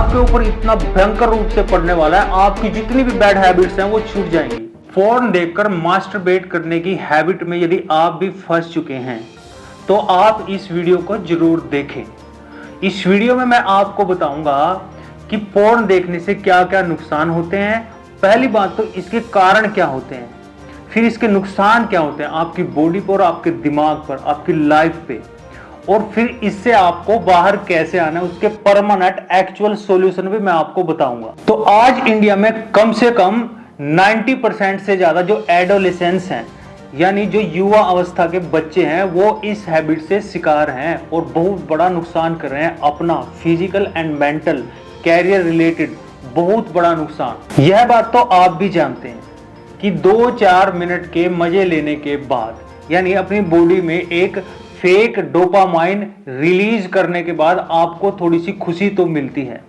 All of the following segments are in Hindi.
आपके ऊपर इतना भयंकर रूप से पड़ने वाला है, आपकी जितनी भी बैड हैबिट्स हैं वो छूट जाएंगी। पोर्न देखकर मास्टरबेट करने की हैबिट में यदि आप भी फंस चुके हैं तो आप इस वीडियो को जरूर देखें। इस वीडियो में मैं आपको बताऊंगा कि पोर्न देखने से क्या क्या नुकसान होते हैं। पहली बात तो इसके कारण क्या होते हैं, फिर इसके नुकसान क्या होते हैं आपकी बॉडी पर, आपके दिमाग पर, आपकी लाइफ पे, और फिर इससे आपको बाहर कैसे आना है उसके परमानेंट एक्चुअल सॉल्यूशन भी मैं आपको बताऊंगा। तो आज इंडिया में कम से कम 90% से ज्यादा जो एडोलेसेंस हैं, यानी जो युवा अवस्था के बच्चे हैं, वो इस हैबिट से शिकार हैं और बहुत बड़ा नुकसान कर रहे हैं अपना, physical and mental, career related बहुत बड़ा नुकसान। यह बात तो आप भी जानते हैं कि 2-4 मिनट के मजे लेने के बाद, यानी अपनी बॉडी में एक फेक डोपामाइन रिलीज करने के बाद आपको थोड़ी सी खुशी तो मिलती है,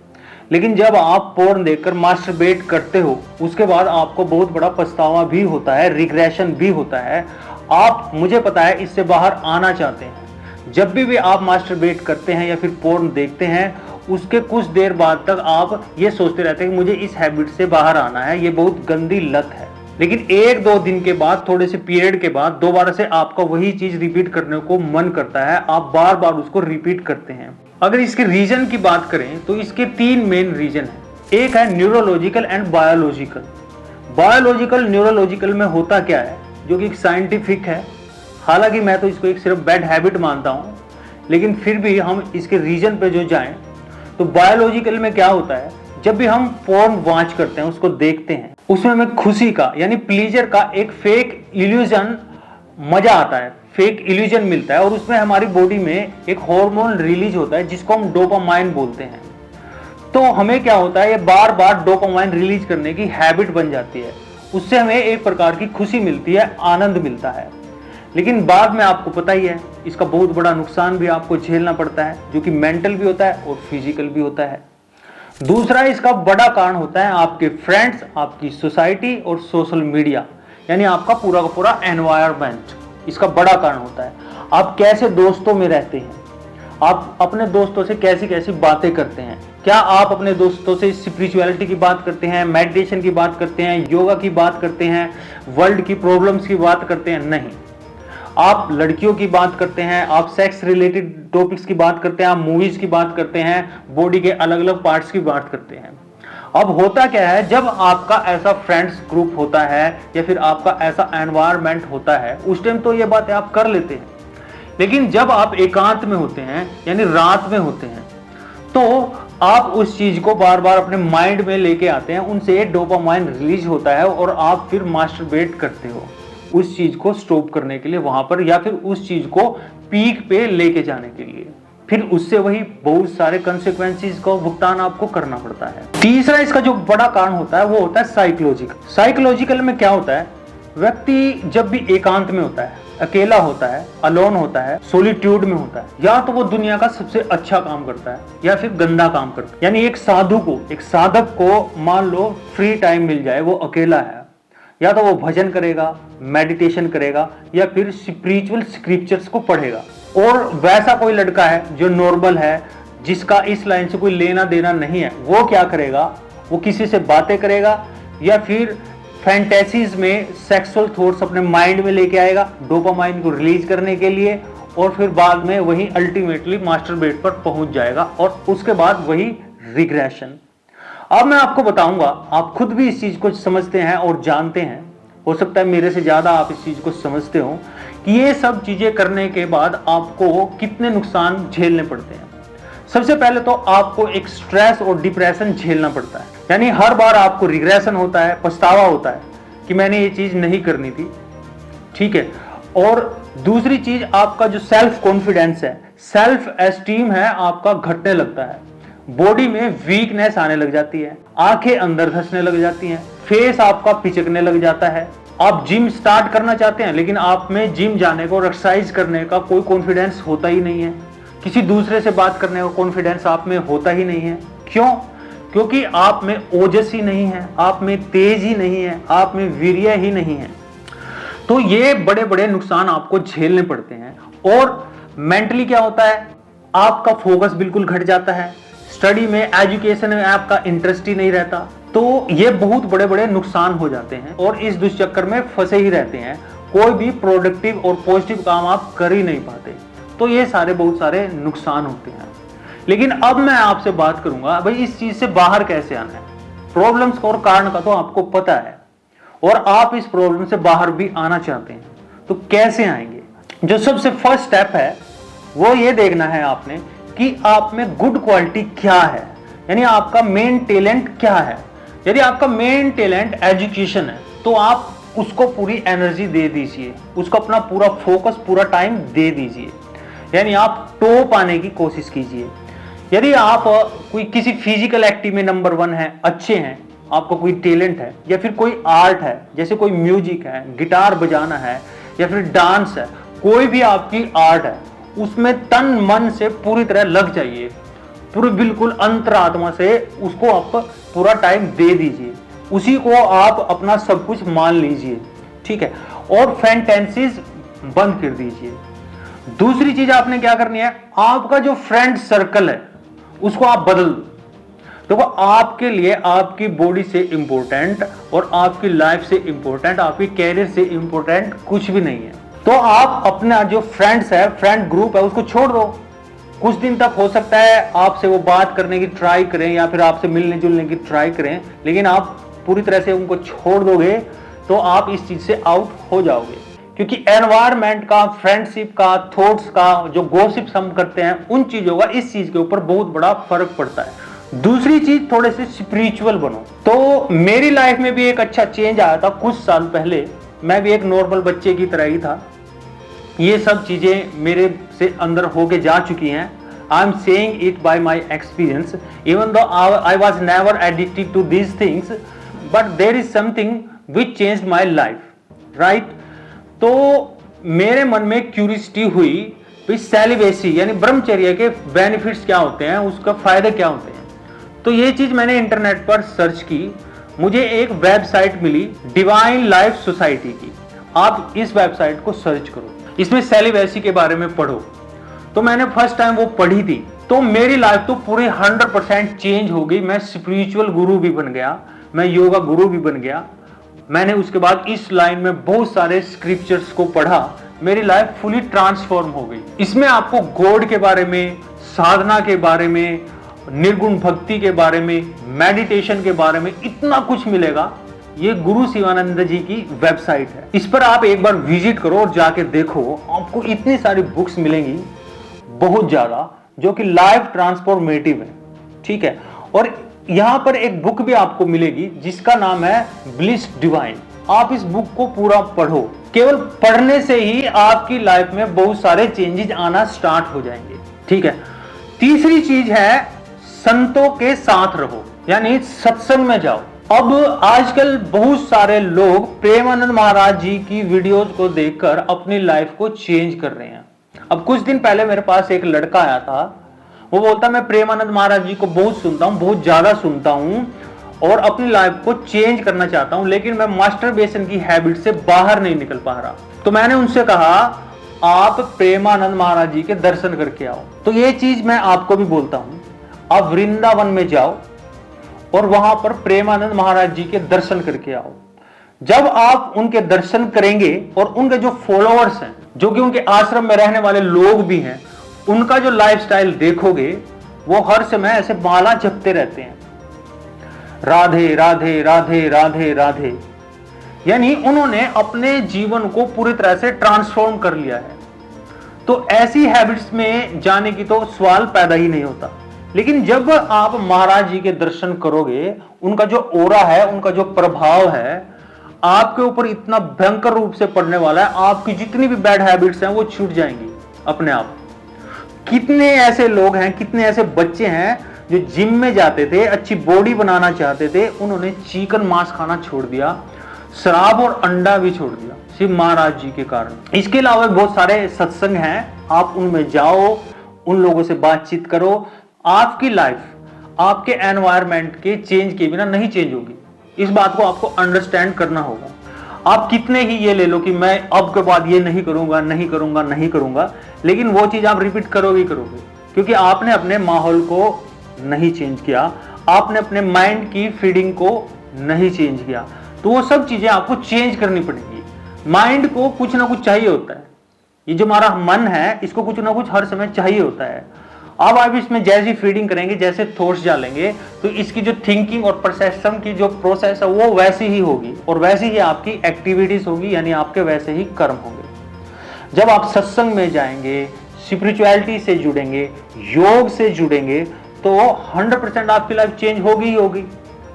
लेकिन जब आप पोर्न देखकर मास्टरबेट करते हो उसके बाद आपको बहुत बड़ा पछतावा भी होता है, रिग्रेशन भी होता है। आप, मुझे पता है, इससे बाहर आना चाहते हैं। जब भी आप मास्टरबेट करते हैं या फिर पोर्न देखते हैं, उसके कुछ देर बाद तक आप ये सोचते रहते हैं कि मुझे इस हैबिट से बाहर आना है, ये बहुत गंदी लत है। लेकिन 1-2 दिन के बाद, थोड़े से पीरियड के बाद दोबारा से आपका वही चीज रिपीट करने को मन करता है, आप बार बार उसको रिपीट करते हैं। अगर इसके रीजन की बात करें तो इसके 3 मेन रीजन है। एक है neurological and biological. Biological neurological में होता क्या है, जो कि साइंटिफिक है, हालांकि मैं तो इसको एक सिर्फ बैड हैबिट मानता हूं, लेकिन फिर भी हम इसके रीजन पे जो जाएं तो बायोलॉजिकल में क्या होता है, जब भी हम पोर्न वॉच करते हैं, उसको देखते हैं, उसमें हमें खुशी का यानी प्लीजर का एक फेक इल्यूजन, मजा आता है, फेक इल्यूजन मिलता है, और उसमें हमारी बॉडी में एक हार्मोन रिलीज होता है जिसको हम डोपामाइन बोलते हैं। तो हमें क्या होता है, ये बार बार डोपामाइन रिलीज करने की हैबिट बन जाती है, उससे हमें एक प्रकार की खुशी मिलती है, आनंद मिलता है। लेकिन बाद में आपको पता ही है इसका बहुत बड़ा नुकसान भी आपको झेलना पड़ता है, जो कि मेंटल भी होता है और फिजिकल भी होता है। दूसरा इसका बड़ा कारण होता है आपके फ्रेंड्स, आपकी सोसाइटी और सोशल मीडिया, यानी आपका पूरा का पूरा एनवायरनमेंट इसका बड़ा कारण होता है। आप कैसे दोस्तों में रहते हैं, आप अपने दोस्तों से कैसी कैसी बातें करते हैं, क्या आप अपने दोस्तों से स्पिरिचुअलिटी की बात करते हैं, मेडिटेशन की बात करते हैं, योगा की बात करते हैं, वर्ल्ड की प्रॉब्लम्स की बात करते हैं? नहीं। आप लड़कियों की बात करते हैं, आप सेक्स रिलेटेड टॉपिक्स की बात करते हैं, आप मूवीज की बात करते हैं, बॉडी के अलग अलग पार्ट्स की बात करते हैं। अब होता क्या है, जब आपका ऐसा फ्रेंड्स ग्रुप होता है या फिर आपका ऐसा एनवायरनमेंट होता है, उस टाइम तो ये बातें आप कर लेते हैं, लेकिन जब आप एकांत में होते हैं यानी रात में होते हैं, तो आप उस चीज को बार बार अपने माइंड में लेके आते हैं, उनसे डोपामाइन रिलीज होता है और आप फिर मास्टरबेट करते हो उस चीज को स्टॉप करने के लिए वहां पर, या फिर उस चीज को पीक पे लेके जाने के लिए। फिर उससे वही बहुत सारे कंसेक्वेंसेस का भुगतान आपको करना पड़ता है। तीसरा इसका जो बड़ा कारण होता है वो होता है साइकोलॉजिकल। साइकोलॉजिकल में क्या होता है, व्यक्ति जब भी एकांत में होता है, अकेला होता है, अलोन होता है, सोलिट्यूड में होता है, या तो वो दुनिया का सबसे अच्छा काम करता है या फिर गंदा काम करता है। यानी एक साधु को, एक साधक को मान लो फ्री टाइम मिल जाए, वो अकेला है, या तो वो भजन करेगा, मेडिटेशन करेगा, या फिर स्पिरिचुअल स्क्रिप्चर्स को पढ़ेगा। और वैसा कोई लड़का है जो नॉर्मल है, जिसका इस लाइन से कोई लेना देना नहीं है, वो क्या करेगा, वो किसी से बातें करेगा या फिर फैंटेसीज में सेक्सुअल थॉट्स अपने माइंड में लेके आएगा डोपामाइन को रिलीज करने के लिए, और फिर बाद में वही अल्टीमेटली मास्टरबेट पर पहुंच जाएगा, और उसके बाद वही रिग्रेशन। अब मैं आपको बताऊंगा, आप खुद भी इस चीज को समझते हैं और जानते हैं, हो सकता है मेरे से ज्यादा आप इस चीज को समझते हो कि ये सब चीजें करने के बाद आपको कितने नुकसान झेलने पड़ते हैं। सबसे पहले तो आपको एक स्ट्रेस और डिप्रेशन झेलना पड़ता है, यानी हर बार आपको रिग्रेशन होता है, पछतावा होता है कि मैंने ये चीज नहीं करनी थी, ठीक है। और दूसरी चीज, आपका जो सेल्फ कॉन्फिडेंस है, सेल्फ एस्टीम है, आपका घटने लगता है, बॉडी में वीकनेस आने लग जाती है, आंखें अंदर धंसने लग जाती हैं, फेस आपका पिचकने लग जाता है। आप जिम स्टार्ट करना चाहते हैं, लेकिन आप में जिम जाने को, एक्सरसाइज करने का कोई कॉन्फिडेंस होता ही नहीं है, किसी दूसरे से बात करने का कॉन्फिडेंस आप में होता ही नहीं है। क्यों? क्योंकि आप में ओजस ही नहीं है, आप में तेज ही नहीं है, आप में वीर्य ही नहीं है। तो ये बड़े बड़े नुकसान आपको झेलने पड़ते हैं। और मेंटली क्या होता है, आपका फोकस बिल्कुल घट जाता है, स्टडी में, एजुकेशन में आपका इंटरेस्ट ही नहीं रहता, तो ये बहुत बड़े बड़े नुकसान हो जाते हैं और इस दुष्चक्कर में फंसे ही रहते हैं। कोई भी प्रोडक्टिव और पॉजिटिव काम आप कर ही नहीं पाते, तो ये बहुत सारे नुकसान होते हैं। लेकिन अब मैं आपसे बात करूंगा भाई इस चीज से बाहर कैसे आना है। प्रॉब्लम्स और कारण का तो आपको पता है और आप इस प्रॉब्लम से बाहर भी आना चाहते हैं, तो कैसे आएंगे? जो सबसे फर्स्ट स्टेप है वो ये देखना है आपने कि आप में गुड क्वालिटी क्या है, यानी आपका मेन टैलेंट क्या है। यदि आपका मेन टैलेंट एजुकेशन है तो आप उसको पूरी एनर्जी दे दीजिए, उसको अपना पूरा फोकस, पूरा टाइम दे दीजिए, यानी आप टॉप आने की कोशिश कीजिए। यदि आप कोई किसी फिजिकल एक्टिव में नंबर 1 है, अच्छे हैं, आपको कोई टैलेंट है, या फिर कोई आर्ट है, जैसे कोई म्यूजिक है, गिटार बजाना है, या फिर डांस है, कोई भी आपकी आर्ट है, उसमें तन मन से पूरी तरह लग जाइए, पूरी बिल्कुल अंतरात्मा से उसको आप पूरा टाइम दे दीजिए, उसी को आप अपना सब कुछ मान लीजिए, ठीक है। और फैंटेसीज बंद कर दीजिए। दूसरी चीज आपने क्या करनी है, आपका जो फ्रेंड सर्कल है उसको आप बदल दो। देखो आपके लिए आपकी बॉडी से इंपॉर्टेंट और आपकी लाइफ से इंपॉर्टेंट, आपकी कैरियर से इंपॉर्टेंट कुछ भी नहीं है। तो आप अपना जो फ्रेंड्स है, फ्रेंड ग्रुप है, उसको छोड़ दो। कुछ दिन तक हो सकता है आपसे वो बात करने की ट्राई करें या फिर आपसे मिलने जुलने की ट्राई करें, लेकिन आप पूरी तरह से उनको छोड़ दोगे तो आप इस चीज से आउट हो जाओगे। क्योंकि एनवायरनमेंट का, फ्रेंडशिप का, थॉट्स का, जो गॉसिप्स हम करते हैं, उन चीजों का इस चीज के ऊपर बहुत बड़ा फर्क पड़ता है। दूसरी चीज, थोड़े से स्पिरिचुअल बनो। तो मेरी लाइफ में भी एक अच्छा चेंज आया था कुछ साल पहले। मैं भी एक नॉर्मल बच्चे की तरह ही था। ये सब चीजें मेरे से अंदर होके जा चुकी हैं। I am saying it by my experience, even though I was never addicted to these things, but there is something which changed my life, right. तो मेरे मन में क्यूरियोसिटी हुई कि सेलिबेसी यानी ब्रह्मचर्य के बेनिफिट्स क्या होते हैं, उसका फायदे क्या होते हैं। तो ये चीज मैंने इंटरनेट पर सर्च की, मुझे एक वेबसाइट मिली डिवाइन लाइफ सोसाइटी की। आप इस वेबसाइट को सर्च करो, इसमें सेलिबेसी के बारे में पढ़ो। तो मैंने फर्स्ट टाइम वो पढ़ी थी, तो मेरी लाइफ तो पूरी 100% चेंज हो गई। मैं स्पिरिचुअल गुरु भी बन गया, मैं योगा गुरु भी बन गया। मैंने उसके बाद इस लाइन में बहुत सारे स्क्रिप्चर्स को पढ़ा, मेरी लाइफ फुली ट्रांसफॉर्म हो गई। इसमें आपको गॉड के बारे में, साधना के बारे में, निर्गुण भक्ति के बारे में, मेडिटेशन के बारे में इतना कुछ मिलेगा। ये गुरु शिवानंद जी की वेबसाइट है, इस पर आप एक बार विजिट करो और जाके देखो। आपको इतनी सारी बुक्स मिलेंगी, बहुत ज्यादा, जो कि लाइफ ट्रांसफॉर्मेटिव है, ठीक है। और यहां पर एक बुक भी आपको मिलेगी जिसका नाम है ब्लिस डिवाइन। आप इस बुक को पूरा पढ़ो। केवल पढ़ने से ही आपकी लाइफ में बहुत सारे चेंजेस आना स्टार्ट हो जाएंगे, ठीक है। तीसरी चीज है संतों के साथ रहो, यानी सत्संग में जाओ। अब आजकल बहुत सारे लोग प्रेमानंद महाराज जी की वीडियोस को देखकर अपनी लाइफ को चेंज कर रहे हैं। अब कुछ दिन पहले मेरे पास एक लड़का आया था, वो बोलता मैं प्रेमानंद महाराज जी को बहुत सुनता हूँ, बहुत ज्यादा सुनता हूँ और अपनी लाइफ को चेंज करना चाहता हूँ, लेकिन मैं मास्टरबेशन की हैबिट से बाहर नहीं निकल पा रहा। तो मैंने उनसे कहा आप प्रेमानंद महाराज जी के दर्शन करके आओ। तो ये चीज मैं आपको भी बोलता हूँ, आप वृंदावन में जाओ और वहां पर प्रेमानंद महाराज जी के दर्शन करके आओ। जब आप उनके दर्शन करेंगे और उनके जो फॉलोअर्स हैं, जो कि उनके आश्रम में रहने वाले लोग भी हैं, उनका जो लाइफस्टाइल देखोगे, वो हर समय ऐसे माला जपते रहते हैं, राधे राधे राधे राधे राधे। यानी उन्होंने अपने जीवन को पूरी तरह से ट्रांसफॉर्म कर लिया है। तो ऐसी हैबिट्स में जाने की तो सवाल पैदा ही नहीं होता। लेकिन जब आप महाराज जी के दर्शन करोगे, उनका जो ओरा है, उनका जो प्रभाव है, आपके ऊपर इतना भयंकर रूप से पड़ने वाला है, आपकी जितनी भी बैड हैबिट्स हैं वो छूट जाएंगी अपने आप। कितने ऐसे लोग हैं, कितने ऐसे बच्चे हैं जो जिम में जाते थे, अच्छी बॉडी बनाना चाहते थे, उन्होंने चिकन मांस खाना छोड़ दिया, शराब और अंडा भी छोड़ दिया, सिर्फ महाराज जी के कारण। इसके अलावा बहुत सारे सत्संग हैं, आप उनमें जाओ, उन लोगों से बातचीत करो। आपकी लाइफ आपके एनवायरनमेंट के चेंज के बिना नहीं चेंज होगी, इस बात को आपको अंडरस्टैंड करना होगा। आप कितने ही ये ले लो कि मैं अब के बाद ये नहीं करूंगा, नहीं करूंगा, नहीं करूंगा, लेकिन वो चीज आप रिपीट करोगे ही करोगे, क्योंकि आपने अपने माहौल को नहीं चेंज किया, आपने अपने माइंड की फीडिंग को नहीं चेंज किया, तो वो सब चीजें आपको चेंज करनी पड़ेगी। माइंड को कुछ ना कुछ चाहिए होता है, ये जो हमारा मन है इसको कुछ ना कुछ हर समय चाहिए होता है। अब आप इसमें जैसी फीडिंग करेंगे, जैसे थॉट्स डालेंगे, तो इसकी जो थिंकिंग और प्रोसेसिंग की जो प्रोसेस है वो वैसी ही होगी और वैसी ही आपकी एक्टिविटीज होगी, यानी आपके वैसे ही कर्म होंगे। जब आप सत्संग में जाएंगे, स्पिरिचुअलिटी से जुड़ेंगे, योग से जुड़ेंगे, तो 100% आपकी लाइफ चेंज होगी ही होगी।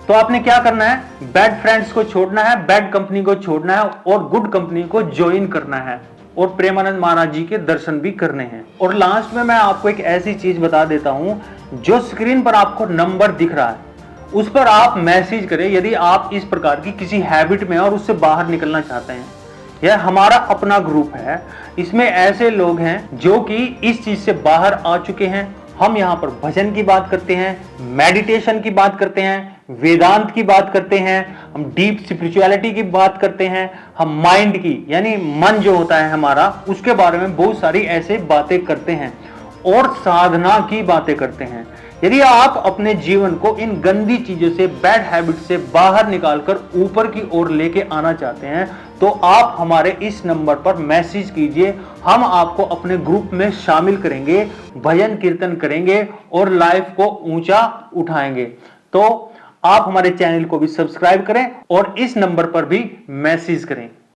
तो आपने क्या करना है, बैड फ्रेंड्स को छोड़ना है, बैड कंपनी को छोड़ना है और गुड कंपनी को ज्वाइन करना है और प्रेमानंद महाराज जी के दर्शन भी करने हैं। और लास्ट में मैं आपको एक ऐसी चीज बता देता हूं, जो स्क्रीन पर आपको नंबर दिख रहा है उस पर आप मैसेज करें यदि आप इस प्रकार की किसी हैबिट में और उससे बाहर निकलना चाहते हैं। यह हमारा अपना ग्रुप है, इसमें ऐसे लोग हैं जो कि इस चीज से बाहर आ चुके हैं। हम यहाँ पर भजन की बात करते हैं, मेडिटेशन की बात करते हैं, वेदांत की बात करते हैं, हम डीप स्पिरिचुअलिटी की बात करते हैं, हम माइंड की यानी मन जो होता है हमारा उसके बारे में बहुत सारी ऐसे बातें करते हैं और साधना की बातें करते हैं। यदि आप अपने जीवन को इन गंदी चीजों से, बैड हैबिट से बाहर निकालकर ऊपर की ओर लेके आना चाहते हैं तो आप हमारे इस नंबर पर मैसेज कीजिए, हम आपको अपने ग्रुप में शामिल करेंगे, भजन कीर्तन करेंगे और लाइफ को ऊंचा उठाएंगे। तो आप हमारे चैनल को भी सब्सक्राइब करें और इस नंबर पर भी मैसेज करें।